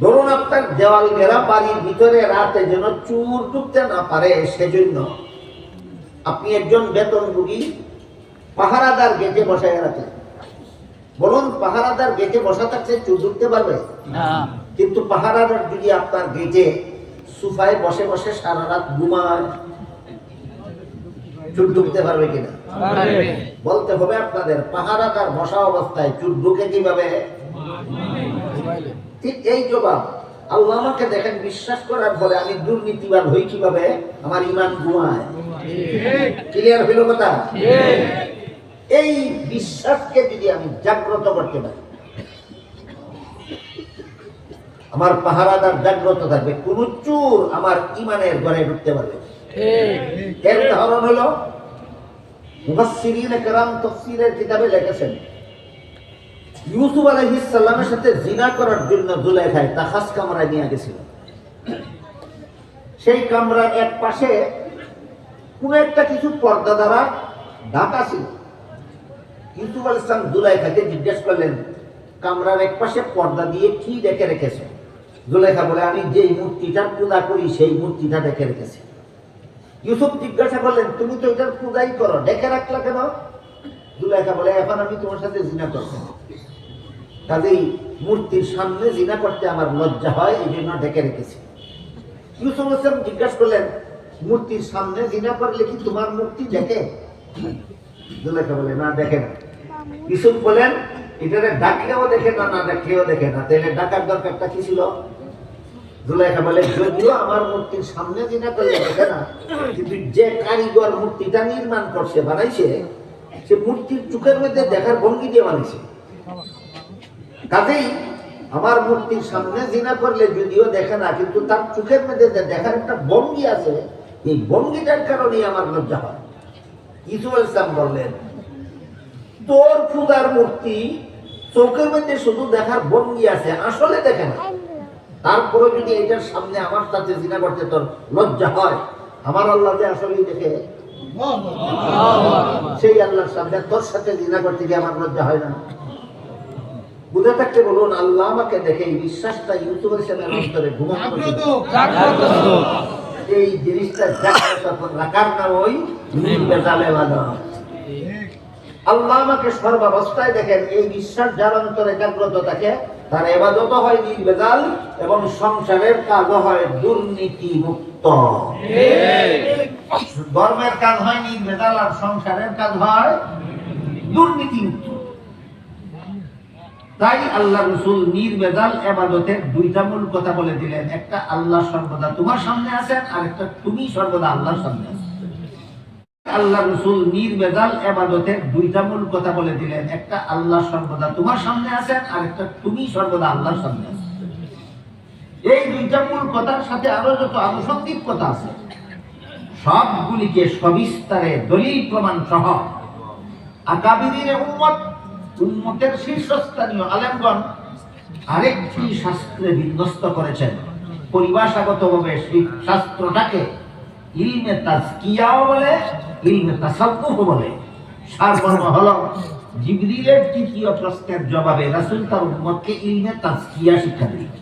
ধরুন আপনার দেওয়াল ঘেরা বাড়ির ভিতরে রাতে যেন চুর ঢুকতে না পারে, সেজন্য আপনি একজন বেতনভোগী পাহারাদার গেটে বসায় রাখেন। বলুন, পাহারাদার গেটে বসা থাকলে চুর ঢুকতে পারবে না। কিন্তু পাহারাদার যদি আপনার গেটে সোফায় বসে বসে সারা রাত ঘুমায়, চুর ঢুকতে পারবে কিনা? বলতে হবে আপনাদের, পাহারাদার বসা অবস্থায় চুর ঢুকে কিভাবে? ঠিক এই জবাব। আল্লাহ আমাকে দেখেন বিশ্বাস করার পরে আমি দুর্নীতিবান হই কিভাবে? আমার ঈমান ঘুমায়। ক্লিয়ার হইল কথা? এই বিশ্বাসকে যদি আমি জাগ্রত করতে পারি, আমার পাহারাদার জাগ্রত থাকবে, কোন চোর আমার ঈমানের ঘরে ঢুকতে পারবে। এর উদাহরণ হলো মুফাসসিরিনে কেরাম তাফসীরের কিতাবে লিখেছেন, ইউসুফ আলাইহিস সালামের সাথে জিনা করার জন্য জুলাইখায় তাখাস কামরায় নিয়ে গেছিল। সেই কামরার এক পাশে কোন একটা কিছু পর্দা দ্বারা ঢাকা ছিল। ইউসুফ আলাইহিস সালাম জুলাইখাকে জিজ্ঞেস করলেন, কামরার এক পাশে পর্দা দিয়ে কি ঢেকে রেখেছে? জুলাইখা বলে, আমি যেই মূর্তিটা পূজা করি সেই মূর্তিটা ঢেকে রেখেছি। ইউসুফ জিজ্ঞাসা করলেন, তুমি তো এটার পূজাই করো, ঢেকে রাখলা কেন? জুলাইখা বলে, এখন আমি তোমার সাথে জিনা করব, কাজেই মূর্তির সামনে জিনা করতে আমার লজ্জা হয়, এই জন্য ঢেকে রেখেছি। ইউসুফ আলাইহিস জিজ্ঞাসা করলেন, মূর্তির সামনে জিনা করলে কি তোমার মূর্তি দেখে? জুলাইখা বলে, না, দেখে না। ইউসুফ বলেন, এটারে ডাকলেও দেখে না, না ডাকলেও দেখে না, তাহলে ডাকার দরকারটা কি ছিল? জুলাইখা বলে, যদিও আমার মূর্তির সামনে জিনা করলে দেখে না, কিন্তু যে কারিগর মূর্তিটা নির্মাণ করছে, বানাইছে, সে মূর্তির চোখের মধ্যে দেখার ভঙ্গি দিয়ে বানাইছে। কাজেই আমার মূর্তির সামনে জিনা করলে যদিও দেখে না, কিন্তু তার চোখের মধ্যে দেখার একটা ভঙ্গি আছে, এই ভঙ্গিটার কারণেই আমার লজ্জা হয়। ইউসুফ আলাইহিস সালাম বললেন, তোর পূজার মূর্তি চোখের মধ্যে শুধু দেখার ভঙ্গি আছে, আসলে দেখে না। তারপরে যদি এটার সামনে আমার সাথে জিনা করতে তোর লজ্জা হয়, আমার আল্লাহ যে আসলেই দেখে, সেই আল্লাহর সামনে তোর সাথে জিনা করতে গিয়ে আমার লজ্জা হয় না? বুঝে থাকতে বলুন, আল্লাহ আমাকে দেখে এই বিশ্বাসটা ইউসুফ আলাইহিস সালামের অন্তরে ঘুমানো ছিল। এই জিনিসটা জাগ্রত রাখার নাম ওই নির্বেজাল ইবাদত। আল্লাহ আমাকে সর্বাবস্থায় দেখেন, এই বিশ্বাস যার অন্তরে জাগ্রত থাকে, তার ইবাদত হয় নির্বেজাল এবং সংসারের কাজও হয় দুর্নীতি মুক্ত। ধর্মের কাজ হয় নির্বেজাল আর সংসারের কাজ হয় দুর্নীতি মুক্ত। তাই আল্লাহ রাসূল নির্বেজাল ইবাদতের দুইটা মূল কথা বলে দিলেন, একটা আল্লাহ সর্বদা তোমার সামনে আছেন, আর একটা তুমি সর্বদা আল্লাহর সামনে আছেন। আল্লাহ রাসূল নির্বেজাল ইবাদতের দুইটা মূল কথা বলে দিলেন, একটা আল্লাহ সর্বদা তোমার সামনে আছেন, আর একটা তুমি সর্বদা আল্লাহর সামনে আছেন। এই দুইটা মূল কথার সাথে আরো যত আনুষঙ্গিক কথা আছে, সবগুলিকে সবিস্তারে দলিল প্রমাণ সহ আকাবিরিনে উম্মতের শীর্ষস্থানীয় আলেমগণ আরেকটি শাস্ত্রে বিন্যস্ত করেছেন। পরিভাষাগতভাবে সেই শাস্ত্রটাকে ইলমে তাজকিয়াও বলে, ইলমে তাসাউফ বলে। সারমর্ম হলো, জিবরিলের তৃতীয় প্রশ্নের জবাবে রাসূল তার উম্মতকে ইলমে তাজকিয়া শিক্ষা দিলেন।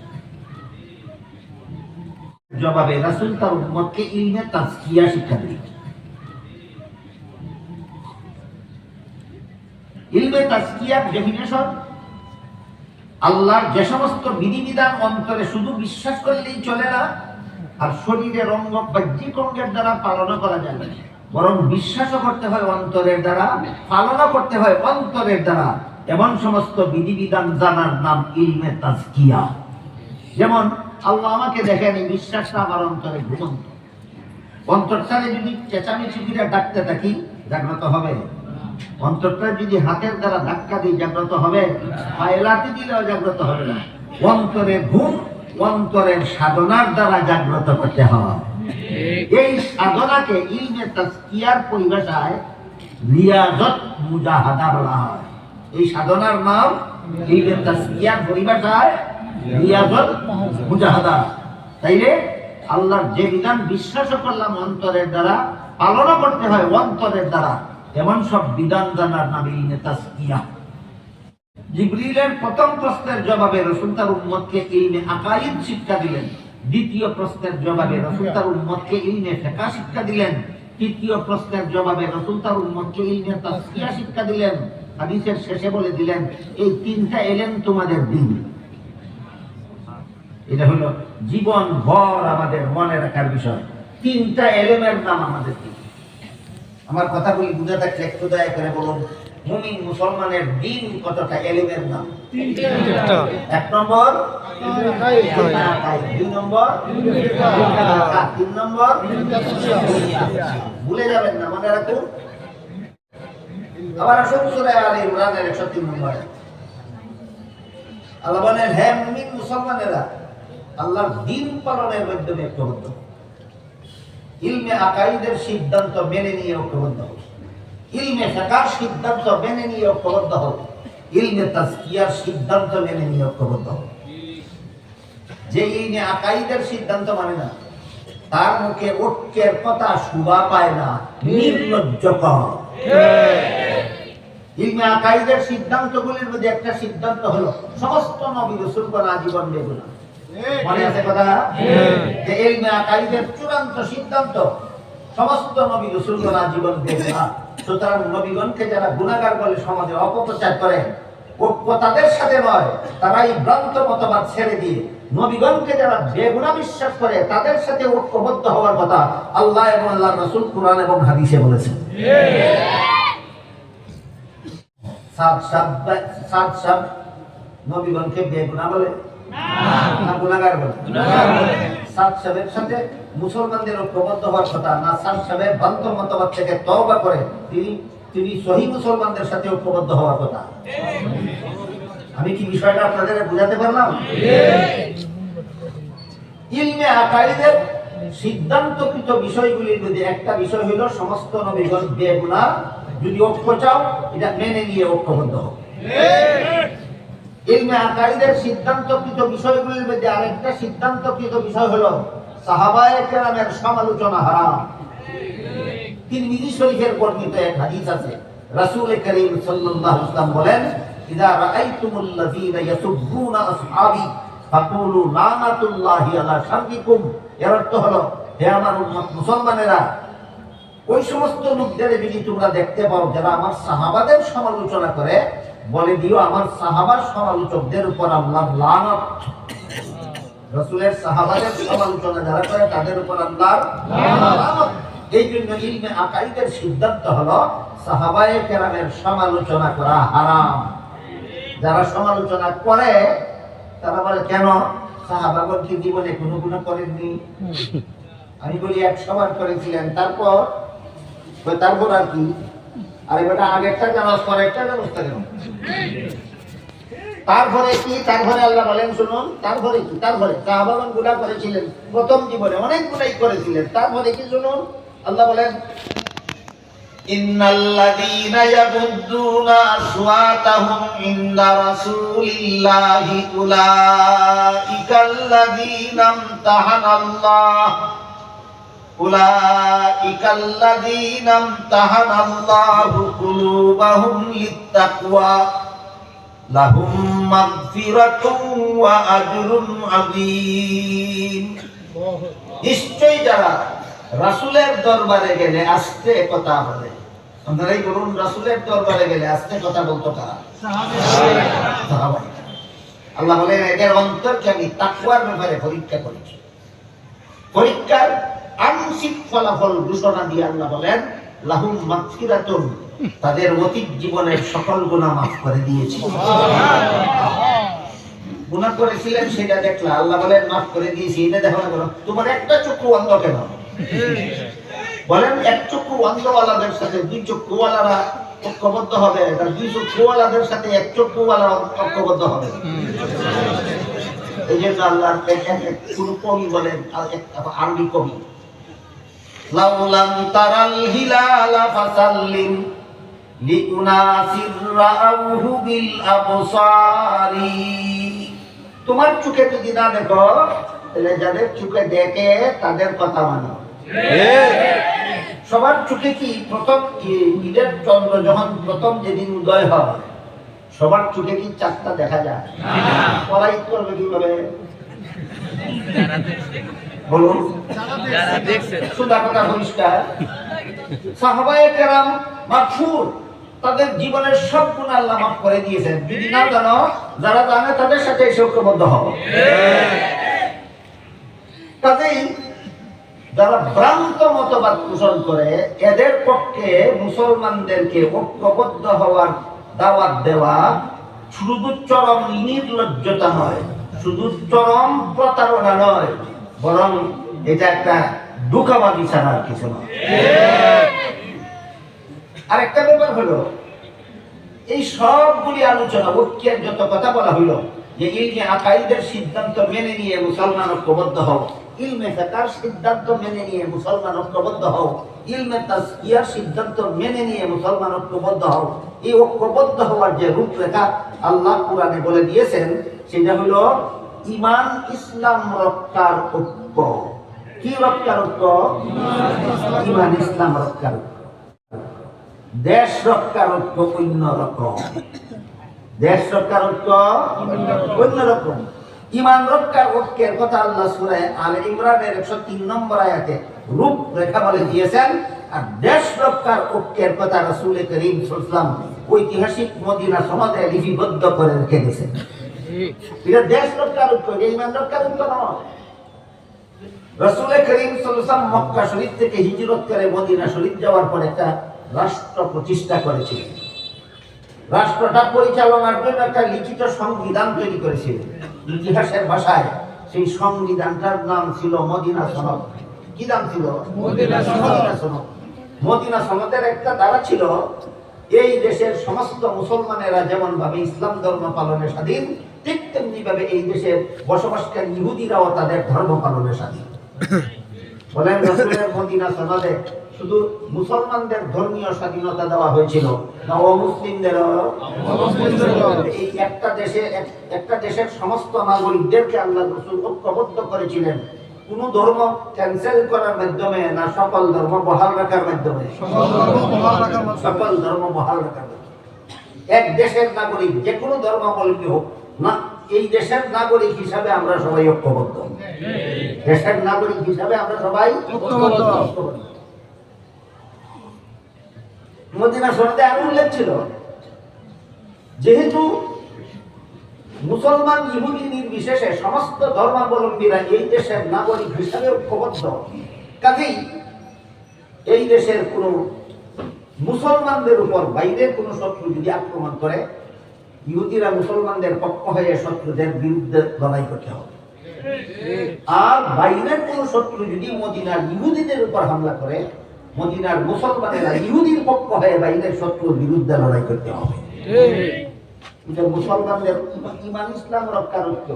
জবাবে রাসূল তার উম্মতকে ইলমে তাজকিয়া শিক্ষা দিলেন। ইলমে তাজকিয়ার ডেফিনেশন, আল্লাহর যে সমস্ত বিধিবিধান অন্তরে শুধু বিশ্বাস করলেই চলে না, আর শরীরের অঙ্গ বাহ্যিক অঙ্গের দ্বারা পালন করা যায় না, বরং বিশ্বাসও করতে হয় অন্তরের দ্বারা, পালনও করতে হয় অন্তরের দ্বারা। এমন সমস্ত বিধিবিধান জানার নাম ইলমে তাজকিয়া। যেমন আল্লাহ আমাকে দেখেন, এই বিশ্বাসটা আমার অন্তরে ঘুমন্ত। অন্তরটারে যদি চেঁচামেচি করে ডাকতে থাকি, জাগ্রত হবে? অন্তরটা যদি হাতের দ্বারা ধাক্কা দিয়ে জাগ্রত হবে? পায়ে লাথি দিলেও জাগ্রত হবে না। অন্তরের ঘুম অন্তরের সাধনার দ্বারা জাগ্রত করতে হয়। এই সাধনাকে ইলমে তাজকিয়ার পরিভাষায় রিয়াজত মুজাহাদা বলা হয়। এই সাধনার নাম ইলমে তাজকিয়ার পরিভাষায় রিয়াজত মুজাহাদা। তাইলে আল্লাহর যে বিধান বিশ্বাস করলাম অন্তরের দ্বারা, পালনও করতে হয় অন্তরের দ্বারা, এমন সব বিধান জানার নাম ইলমে তাজকিয়া। জিবরিলের প্রথম প্রশ্নের জবাবে রাসূল তার উম্মতকে ইলমে আকাইদ শিক্ষা দিলেন। দ্বিতীয় প্রশ্নের জবাবে রাসূল তার উম্মতকে ইলমে ফিকহ শিক্ষা দিলেন। তৃতীয় প্রশ্নের জবাবে রাসূল তার উম্মতকে ইলমে তাফসীর শিক্ষা দিলেন। হাদিসের শেষে বলে দিলেন, এই তিনটা ইলম তোমাদের দিন। এটা হলো জীবন ভর আমাদের মনে রাখার বিষয়। তিনটা ইলমের নাম আমাদের দিন। আমার কথাগুলি বুঝে থাকলে একটু দয়া করে বলুন, মুমিন মুসলমানের দিন কতটা ইলমের নাম? এক নম্বর দুই নম্বর তিন নম্বর ভুলে যাবেন না, মনে রাখুন। আবার আসুন সূরা আলে ইমরানের 103 নম্বর। আল্লাহ বলেন, হে মুমিন মুসলমানেরা, আল্লাহর দিন পালনের মাধ্যমে ঐক্যবদ্ধ। ইলমে আকাইদের সিদ্ধান্ত মেনে নিয়ে ঐক্যবদ্ধ হোক। ইলমে ফিকহের সিদ্ধান্ত মেনে নিয়ে ঐক্যবদ্ধ হোক। ইলমে তাজকিয়ার সিদ্ধান্ত মেনে নিয়ে ঐক্যবদ্ধ হোক। যে ইলমে আকাইদের সিদ্ধান্ত মানে না, তার মুখে ঐক্যের কথা শোভা পায় না, নির্লজ্জকর। ইলমে আকাইদের সিদ্ধান্তগুলির মধ্যে একটা সিদ্ধান্ত হলো সমস্ত নবী রাসূলগণ আজীবন বেগুনাহ। মনে আছে কথা? যে ইলমে আকাইদের চূড়ান্ত সিদ্ধান্ত সমস্ত নবী রাসূলগণ আজীবন বেগুনাহ। সুতরাং নবীগণকে যারা গুনাহগার বলে সমাজে অপপ্রচার করে, ঐক্য তাদের সাথে নয়, তারা এই ভ্রান্ত মতবাদ ছেড়ে দিয়ে নবীগণকে যারা বেগুনাহ বিশ্বাস করে তাদের সাথে ঐক্যবদ্ধ হওয়ার কথা আল্লাহ এবং আল্লাহর রাসূল কোরআন এবং হাদিসে বলেছেন। সাত নবীগণকে বেগুনাহ বলে না গুনাহগার বলে? সাত সাহেবের সাথে মুসলমানদের ঐক্যবদ্ধ হওয়ার কথা না, সাত সাহেব ভ্রান্ত মতবাদ থেকে তওবা করে তিনি সহি মুসলমানদের সাথে ঐক্যবদ্ধ হওয়ার কথা। আমি কি বিষয়টা আপনাদের বুঝাতে পারলাম? ইলমে আকাইদের সিদ্ধান্তকৃত বিষয়গুলির মধ্যে একটা বিষয় হলো সমস্ত নবীগণ বেগুনাহ। যদি ঐক্য চাও, এটা মেনে নিয়ে ঐক্যবদ্ধ হোক। ইলমে আকাইদের সিদ্ধান্তকৃত বিষয়গুলির মধ্যে আরেকটা সিদ্ধান্তকৃত বিষয় হলো সাহাবায়ে কেরামের সমালোচনা হারাম। তিরমিজি শরীফের বর্ণিত এক হাদিস আছে, রাসূল করিম সাল্লাল্লাহু আলাইহি ওয়াসাল্লাম বলেন, ইযা রাআইতুমুল লাযীনা ইয়াসুব্বুনা আসহাবি ফাকুলু লানাতুল্লাহি আলা শাররিকুম। এর অর্থ হলো, হে আমার উম্মত মুসলমানেরা, ওই সমস্ত লোকদের যদি তোমরা দেখতে পাও যারা আমার সাহাবাদের সমালোচনা করে, বলে দিও আমার সাহাবার সমালোচকদের উপর আল্লাহর লানত। রাসূলের সাহাবাদের সমালোচনা যারা করে তাদের উপর আল্লাহর লানত। এই জন্য ইলমে আকাইদের সিদ্ধান্ত হলো সাহাবায়ে কেরামের সমালোচনা করা হারাম। যারা সমালোচনা করে তারা বলে, কেন সাহাবাগণ কি জীবনে কোনো গুনাহ করেননি? আমি বলি 100 বার করেছিলেন, তারপর আর কি? আরে বেটা, আগেরটা জানাস, পরেরটা জানাস কেন? তারপরে কি? তারপরে আল্লাহ বলেন শুনুন, তারপরে কি? তারপরে সাহাবাগণ গুনাহ করেছিলেন প্রথম জীবনে, অনেক গুনাহ করেছিলেন, তারপরে কি শুনুন, আল্লাহ বলেন, ইন্নাল্লাযীনা ইয়াগুদ্দুনা আসওয়াতাহুম ইনদা রাসূলিল্লাহি উলাইকাল্লাযীনা ইমতাহানাল্লাহু কুলুবাহুম লিত্তাকওয়া লাহুম মাগফিরাতুন ওয়া আজরুন আযীম। নিশ্চয়ই যারা রাসূলের দরবারে গেলে আস্তে কথা বলে, আপনারাই বলুন, রাসূলের দরবারে গেলে আস্তে কথা বলতো কারা? সাহাবা। আল্লাহ বলেন, এদের অন্তরকে আমি তাকওয়ার ব্যাপারে পরীক্ষা করেছি। পরীক্ষার আংশিক ফলাফল ঘোষণা দিয়ে আল্লাহ বলেন, লাহুম মাগফিরাতুন, তাদের অতীত জীবনের সকল গুনাহ মাফ করে দিয়েছি। গুনাহ করেছিলেন সেটা দেখলা, আল্লাহ বলেন মাফ করে দিয়েছি, এটা দেখো না কেন? তোমার একটা চক্ষু অন্ধ কেন? বলেন, এক চক্ষু অন্ধওয়ালাদের সাথে দুই চক্ষুওয়ালারা ঐক্যবদ্ধ হবে, আর দুই চক্ষুওয়ালাদের সাথে এক চক্ষুওয়ালা ঐক্যবদ্ধ হবে। এই জন্য আল্লাহ কোন কবি বলেন, আরবি কবি, লাউলাম তারাল হিলালা ফাসাল্লিম লিউনাসির রাউহু বিল আবসারি। তোমার চোখে যদি না দেখো, তাহলে যাদের চোখে দেখে তাদের কথা মানো। সবার চোখে কি প্রথম ঈদের চন্দ্র যখন প্রথম যেদিন উদয় হয়, সবার চোখে কি চারটা দেখা যায়? পড়াই করবে কিভাবে বলুন? সুদা কথা পরিষ্কার। সাহাবায়ে কেরাম মাগফুর, তাদের জীবনের সব গুনাহ আল্লাহ মাফ করে দিয়েছেন। যদি না জানো, যারা জানে তাদের সাথে ঐক্যবদ্ধ হও। কাজেই যারা ভ্রান্ত মতবাদ পোষণ করে, এদের পক্ষে মুসলমানদেরকে ঐক্যবদ্ধ হওয়ার দাওয়াত দেওয়া শুধু চরম নির্লজ্জতা নয়, শুধু চরম প্রতারণা নয়, বরং এটা একটা ধোঁকাবাজি ছাড়া আর কিছু নয়। আর একটা ব্যাপার হলো, এই সবগুলি আলোচনা, ঐক্যের যত কথা বলা হইলো, যে ইলমে আকাইদের সিদ্ধান্ত মেনে নিয়ে মুসলমান ঐক্যবদ্ধ হও, ইলমে ফিকহের সিদ্ধান্ত মেনে নিয়ে মুসলমান ঐক্যবদ্ধ হও, ইলমে তাজকিয়ার সিদ্ধান্ত মেনে নিয়ে মুসলমান ঐক্যবদ্ধ হও, এই ঐক্যবদ্ধ হওয়ার যে রূপরেখা আল্লাহ কোরআনে বলে দিয়েছেন, সেটা হলো ঈমান ইসলাম রক্ষার ঐক্য। কি রক্ষার ঐক্য? ঈমান ইসলাম রক্ষার ঐক্য। দেশ রক্ষার ঐক্য অন্য রকম, দেশ রক্ষার ঐক্য অন্য রকম। ঈমান রক্ষার ঐক্যের কথা আল্লাহ সূরা আলে ইমরানের 103 নম্বর আয়াতে রূপরেখা বলে দিয়েছেন। আর দেশ রক্ষার ঐক্যের কথা রাসূল করিম সাল্লাল্লাহু আলাইহি ওয়াসাল্লাম ঐতিহাসিক মদিনা সনদে লিপিবদ্ধ করে রেখে দিয়েছেন। এটা দেশ রক্ষার ঐক্য, ঈমান রক্ষার ঐক্য নয়। রাসূল করিম সাল্লাল্লাহু আলাইহি ওয়াসাল্লাম মক্কা শরীফ থেকে হিজরত করে মদিনা শরীফ যাওয়ার পর একটা রাষ্ট্র প্রতিষ্ঠা করেছিলেন। রাষ্ট্রটা পরিচালনার জন্য একটা লিখিত সংবিধান তৈরি করেছিলেন। ইতিহাসের ভাষায় সেই সংবিধানটার নাম ছিল মদিনা সনদ। কি নাম ছিল? মদিনা সনদ। মদিনা সনদের একটা ধারা ছিল, এই দেশের সমস্ত মুসলমানেরা যেমন ভাবে ইসলাম ধর্ম পালনে স্বাধীন, ঠিক তেমনি ভাবে এই দেশের বসবাসকারী ইহুদিরাও তাদের ধর্ম পালনে স্বাধীন। বলেন, রাসূলের মদিনা সনদে শুধু মুসলমানদের ধর্মীয় স্বাধীনতা দেওয়া হয়েছিল না অমুসলিমদেরও? এই একটা দেশের সমস্ত নাগরিকদেরকে আল্লাহ রাসূল ঐক্যবদ্ধ করেছিলেন। কোন ধর্ম ক্যান্সেল করার মাধ্যমে না সকল ধর্ম বহাল রাখার মাধ্যমে? সকল ধর্ম বহাল রাখার মাধ্যমে। এক দেশের নাগরিক যে কোনো ধর্মাবলম্বী হোক না, এই দেশের নাগরিক হিসাবে আমরা সবাই ঐক্যবদ্ধ। দেশের নাগরিক হিসাবে আমরা সবাই ঐক্যবদ্ধ। মদিনা শরীফে আরো উল্লেখ ছিল, যেহেতু মুসলমান ইহুদি নির্বিশেষে সমস্ত ধর্মাবলম্বীরা এই দেশের নাগরিক হিসাবে ঐক্যবদ্ধ, কাজেই এই দেশের কোন মুসলমানদের উপর বাইরের কোন শত্রু যদি আক্রমণ করে, ইহুদিরা মুসলমানদের পক্ষ হয়ে শত্রুদের বিরুদ্ধে লড়াই করতে হবে। আর বাইরের কোন শত্রু যদি মদিনার ইহুদিদের উপর হামলা করে, মদিনার মুসলমানেরা ইহুদির পক্ষ হয়ে বাইরের শত্রুর বিরুদ্ধে লড়াই করতে হবে। মুসলমানদের ঈমান ইসলাম রক্ষার ঐক্য,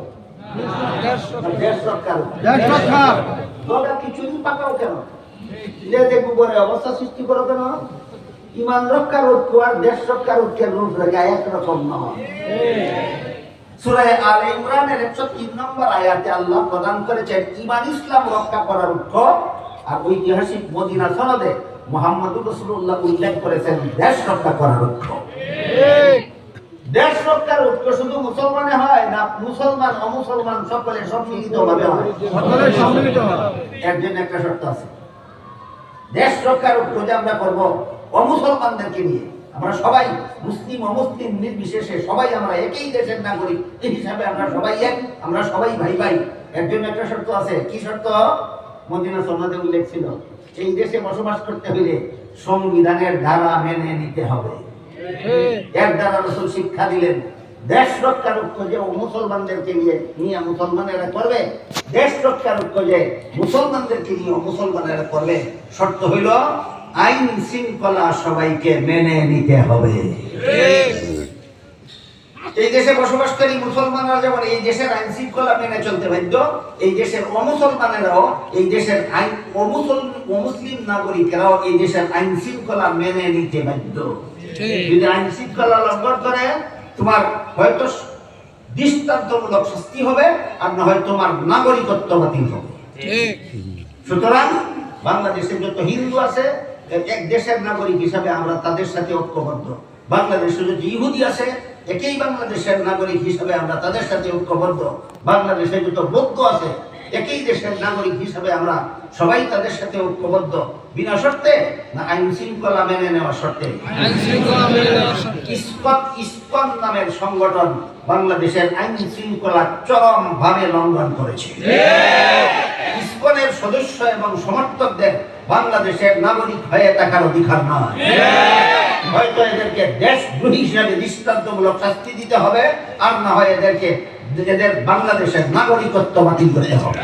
দেশ রক্ষার কিছুদিন পাকাও কেন, গোবরে অবস্থা সৃষ্টি করো কেন? ঈমান রক্ষার ঐক্য আর দেশ রক্ষার ঐক্যের রূপরেখা একরকম নয়। সূরা আলে ইমরানের 103 নম্বর আয়াতে আল্লাহ প্রদান করেছেন ঈমান ইসলাম রক্ষা করার ঐক্য, আর ঐতিহাসিক মদিনা সনদে মুহাম্মদুর রাসূলুল্লাহ উল্লেখ করেছেন দেশ রক্ষা করার ঐক্য। দেশ রক্ষার ঐক্য শুধু মুসলমানে হয় না, মুসলমান অমুসলমান সকলে সম্মিলিতভাবে হয়। এর জন্য একটা শর্ত আছে, দেশ রক্ষার ঐক্য যে আমরা করব অমুসলমানদেরকে নিয়ে, আমরা সবাই মুসলিম অমুসলিম নির্বিশেষে সবাই আমরা একই দেশের নাগরিক, এই হিসাবে আমরা সবাই এক, আমরা সবাই ভাই ভাই। এর জন্য একটা শর্ত আছে। কি শর্ত? মদিনা সনদে উল্লেখ ছিল, এই দেশে বসবাস করতে হলে সংবিধানের ধারা মেনে নিতে হবে। এর দ্বারা রাসূল শিক্ষা দিলেন দেশ রক্ষার ঐক্য যে মুসলমানদেরকে নিয়ে মুসলমানেরা করবে, দেশ রক্ষার ঐক্য যে মুসলমানদেরকে নিয়ে মুসলমানেরা করবে, শর্ত হইল আইন শৃঙ্খলা সবাইকে মেনে নিতে হবে। এই দেশে বসবাসকারী মুসলমানরা যেমন এই দেশের আইন শৃঙ্খলা মেনে চলতে বাধ্য, এই দেশের অমুসলমানেরাও এই দেশের আইন অমুসলিম নাগরিকেরাও এই দেশের আইন শৃঙ্খলা মেনে নিতে বাধ্য। যদি আইন শৃঙ্খলা লঙ্ঘন করে, তোমার হয়তো দৃষ্টান্তমূলক শাস্তি হবে, আর না হয় তোমার নাগরিকত্ব বাতিল হবে। সুতরাং বাংলাদেশে যত হিন্দু আছে এক দেশের নাগরিক হিসাবে আমরা তাদের সাথে ঐক্যবদ্ধ। বাংলাদেশে যদি ইহুদি আছে একই বাংলাদেশের নাগরিক হিসেবে আমরা তাদের সাথে ঐক্যবদ্ধ। বাংলাদেশে যত বৌদ্ধ আছে একই দেশের নাগরিক হিসেবে আমরা সবাই তাদের সাথে ঐক্যবদ্ধ, বিনা শর্তে না আইন শৃঙ্খলা মেনে নেওয়ার শর্তে। ইসকন নামের সংগঠন বাংলাদেশের আইন শৃঙ্খলা চরমভাবে লঙ্ঘন করেছে। ইসকনের সদস্য এবং সমর্থকদের বাংলাদেশের নাগরিক হয়ে থাকার অধিকার নয়। হয়তো এদেরকে দেশদ্রোহী হিসেবে দৃষ্টান্তমূলক শাস্তি দিতে হবে, আর না হয় এদের বাংলাদেশের নাগরিকত্ব বাতিল করতে হবে।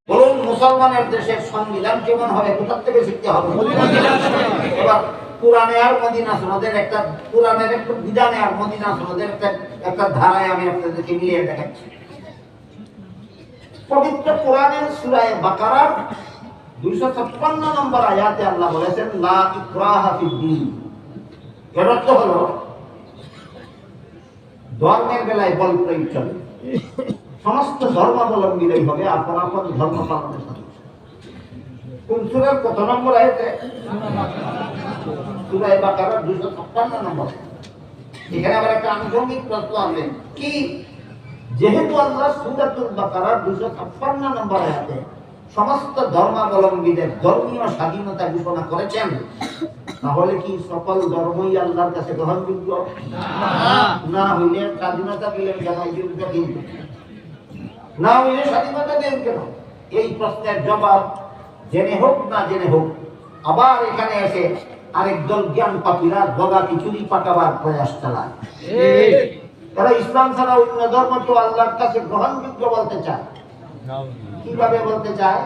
বলুন, মুসলমানের দেশের সংবিধান কেমন হবে, কোথা থেকে শিখতে হবে? এবার কোরআনে আর মদিনা সনদের একটা, কোরআনের একটা বিধানে আর মদিনা সনদের একটা ধারায় আমি আপনাদেরকে মিলিয়ে দেখাচ্ছি। পবিত্র কোরআনের সূরা বাকারার 256 নম্বর আয়াতে আল্লাহ বলেছেন, লা ইকরাহা ফিদ-দীন। এর অর্থ হলো ধর্মের বেলায় বল প্রয়োগ চলে, সমস্ত ধর্মাবলম্বীরাই হবে আপন আপন ধর্ম পালনের সাথে। কোন সূরার কত নম্বর আয়াতে? সূরা বাকারার 256 নম্বর। এখানে আবার একটা আনুষঙ্গিক প্রশ্ন আছে কি, যেহেতু আল্লাহ সূরাতুল বাকারার 256 নম্বর আয়াতে সমস্ত ধর্মাবলম্বীদের ধর্মীয় স্বাধীনতা ঘোষণা করেছেন, তাহলে কি সকল ধর্মই আল্লাহর কাছে গ্রহণযোগ্য? না হইলে স্বাধীনতা দিলেন কেন? না হইলে স্বাধীনতা দেন কেন? এই প্রশ্নের জবাব জেনে হোক না জেনে হোক আবার এখানে এসে আরেক দল জ্ঞান পাপীরা দগা খিচুড়ি পাকাবার প্রয়াস চালায়। তারা ইসলাম ছাড়া অন্য ধর্ম তো আল্লাহর কাছে গ্রহণযোগ্য বলতে চায়। কিভাবে বলতে চায়?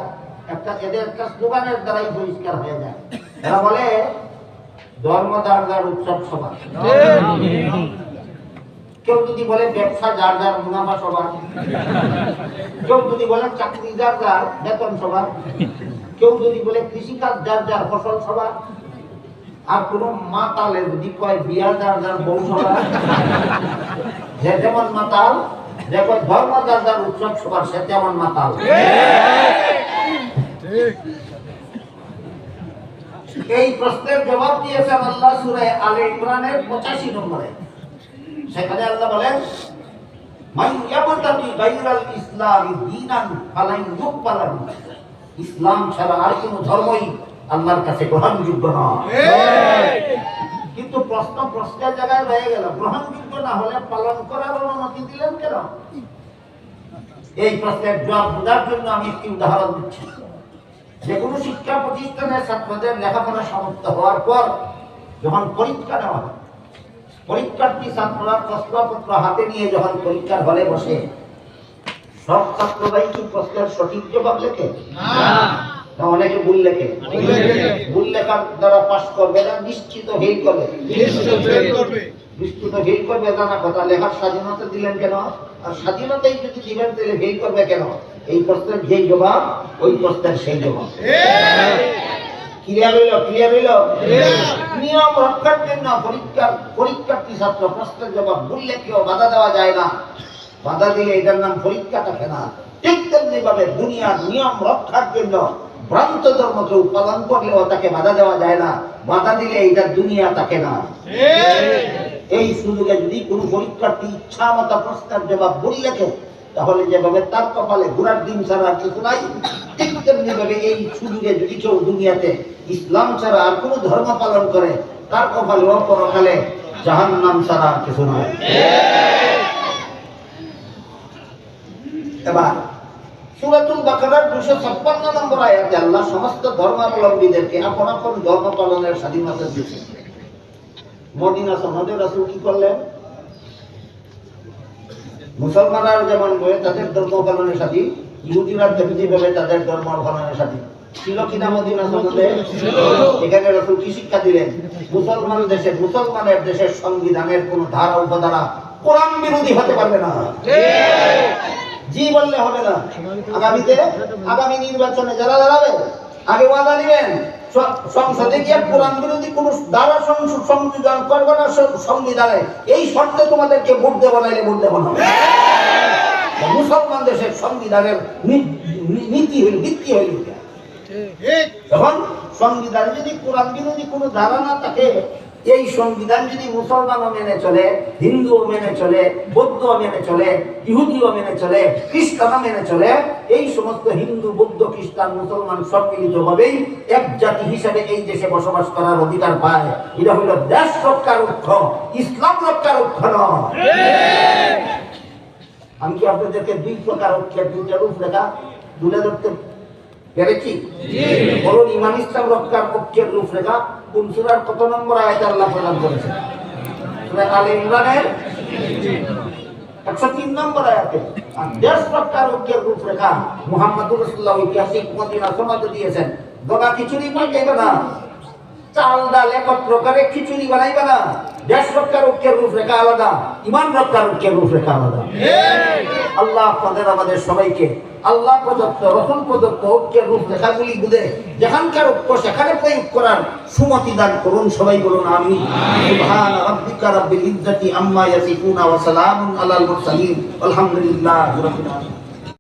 এদের একটা স্লোগানের দ্বারাই পরিষ্কার হয়ে যায়। এরা বলে ধর্ম যার যার উৎসব সভা, কেউ যদি বলে ব্যবসা যার যার মুনাফা সভা, কেউ যদি বলে চাকরি যার যার বেতন সভা, কেউ যদি বলে কৃষিকাজ যার যার ফসল সভা, আর কোন মাতালে যদি কয় বিয়া যার যার বউ সভা। যে যেমন মাতাল, দেখো ধর্ম যার যার উৎসব সভা, সে তেমন মাতাল। এই প্রশ্নের জবাব দিয়েছেন আল্লাহ সূরা আলে ইমরানের 85 নম্বরে। সেখানে আল্লাহ বলেন, মান ইয়াবতাগি গায়রাল ইসলামি দীনান ফালান ইউকবালা মিনহু। ইসলাম ছাড়া আর কোন ধর্মই আল্লাহর কাছে গ্রহণযোগ্য নয়। কিন্তু প্রশ্নের জায়গায় রয়ে গেল, গ্রহণযোগ্য না হলে পালন করার অনুমতি দিলেন কেন? এই প্রশ্নের জবাব বোঝার জন্য আমি একটি উদাহরণ দিচ্ছি। যে কোনো শিক্ষা প্রতিষ্ঠানের ছাত্রদের লেখাপড়া সমাপ্ত হওয়ার পর যখন পরীক্ষা নেওয়া হয়, পরীক্ষার্থী ছাত্ররা প্রশ্নপত্র হাতে নিয়ে যখন পরীক্ষার হলে বসে, সব ছাত্ররাই কি প্রশ্নের সঠিক জবাব লেখে? না, অনেকে ভুল লেখে। ভুল লেখার দ্বারা পাস করবে না, নিশ্চিত ফেল করবে। নিশ্চিত ফেল করবে জানা কথা, লেখার স্বাধীনতা দিলেন কেন? আর স্বাধীনতাই যদি দিবেন তাহলে ফেল করবে কেন? এই প্রশ্নের যেই জবাব, ওই প্রশ্নের সেই জবাব। ক্লিয়ার হইল? নিয়ম রক্ষার জন্য পরীক্ষার্থী ছাত্র প্রশ্নের জবাব ভুল লেখেও বাধা দেওয়া যায় না। বাধা দিলে এটার নাম পরীক্ষা থাকে না। ঠিক তেমনি ভাবে দুনিয়ার নিয়ম রক্ষার জন্য ভ্রান্ত ধর্ম কেউ পালন করলেও তাকে বাধা দেওয়া যায় না। বাধা দিলে এটা দুনিয়া থাকে না। এই সুযোগে যদি কোন পরীক্ষার্থী ইচ্ছা মতো প্রশ্নের জবাব ভুল লেখে, তাহলে যেভাবে তার কপালে ঘোড়ার ডিম ছাড়া আর কিছু নাই, ঠিক তেমনি ভাবে এই সুযোগে যদি কেউ দুনিয়াতে ইসলাম ছাড়া আর কোন ধর্ম পালন করে, তার কপালে পরকালে জাহান্নাম ছাড়া আর কিছু নাই। এবার সূরাতুল বাকারার 256 নম্বর আয়াতে আল্লাহ সমস্ত ধর্মাবলম্বীদেরকে আপন আপন ধর্ম পালনের স্বাধীনতা দিয়েছেন। মদিনা সনদে রাসূল কি করলেন? মুসলমানরা যেমন বলে তাদের ধর্ম পালনের সাথী, ইহুদিরা যেভাবে তাদের ধর্ম পালনের সাথী ছিল কিনা মদিনা সনদে? এখানে রাসূল কি শিক্ষা দিলেন? মুসলমানের দেশের সংবিধানের কোন ধারা উপধারা কোরআন বিরোধী হতে পারবে না। জি বললে হবে না। আগামী নির্বাচনে যারা দাঁড়াবে, আগে ওয়াদা দিবেন সংসদে গিয়ে কোরআন বিরোধী কোন দ্বারা সংবিধান করবে না, সংবিধানে এই শর্তে তোমাদেরকে ভোট দেবো, নাইলে ভোট দেবো না। মুসলমান দেশের সংবিধানের নীতি হইল, ভিত্তি হইল। যখন সংবিধান যদি কোরআন বিরোধী কোন ধারা না থাকে, এই সংবিধান যদি মুসলমানও মেনে চলে, হিন্দুও মেনে চলে, বৌদ্ধও মেনে চলে, ইহুদিও মেনে চলে, খ্রিস্টানও মেনে চলে, এই সমস্ত হিন্দু, বৌদ্ধ, খ্রিস্টান, মুসলমান সম্মিলিতভাবেই এক জাতি হিসেবে এই দেশে বসবাস করার অধিকার পায়। এটা হইল দেশ রক্ষার লক্ষ্য, ইসলাম রক্ষার লক্ষ্য নয়। আমি কি আপনাদেরকে দুই প্রকার ঐক্যের দুইটা রূপরেখা তুলে ধরতে পেরেছি? বলুন, ইমান ইসলাম রক্ষার ঐক্যের রূপরেখা কোন সূরার কত নম্বর আয়াতে আল্লাহ প্রদান করেছেন? সূরা আলে ইমরানের 103 নম্বর আয়াতে। আর দেশ রক্ষার ঐক্যের রূপরেখা মুহাম্মদুর রাসূলুল্লাহ ঐতিহাসিক মদিনা সমাজ দিয়েছেন। দোকা খিচুড়ি পাকাইবে না, চাল ডাল একত্র করে খিচুড়ি বানাইবে না। দেশ রক্ষার ঐক্যের রূপরেখা আলাদা, ইমান রক্ষার ঐক্যের রূপরেখা আলাদা। আল্লাহ আপনাদের আমাদের সবাইকে আল্লাহ প্রদত্ত, রসুল প্রদত্ত ঐক্যের রূপরেখাগুলি বুঝে যেখানকার ঐক্য সেখানে প্রয়োগ করার সুমতি দান করুন। সবাই বলুন আমিন। সুবহান রাব্বিকা রাব্বিল ইজ্জাতি আম্মা ইয়াসিফুন ওয়া সালামুন আলাল মুরসালিন আলহামদুলিল্লাহি রাব্বিল আলামিন।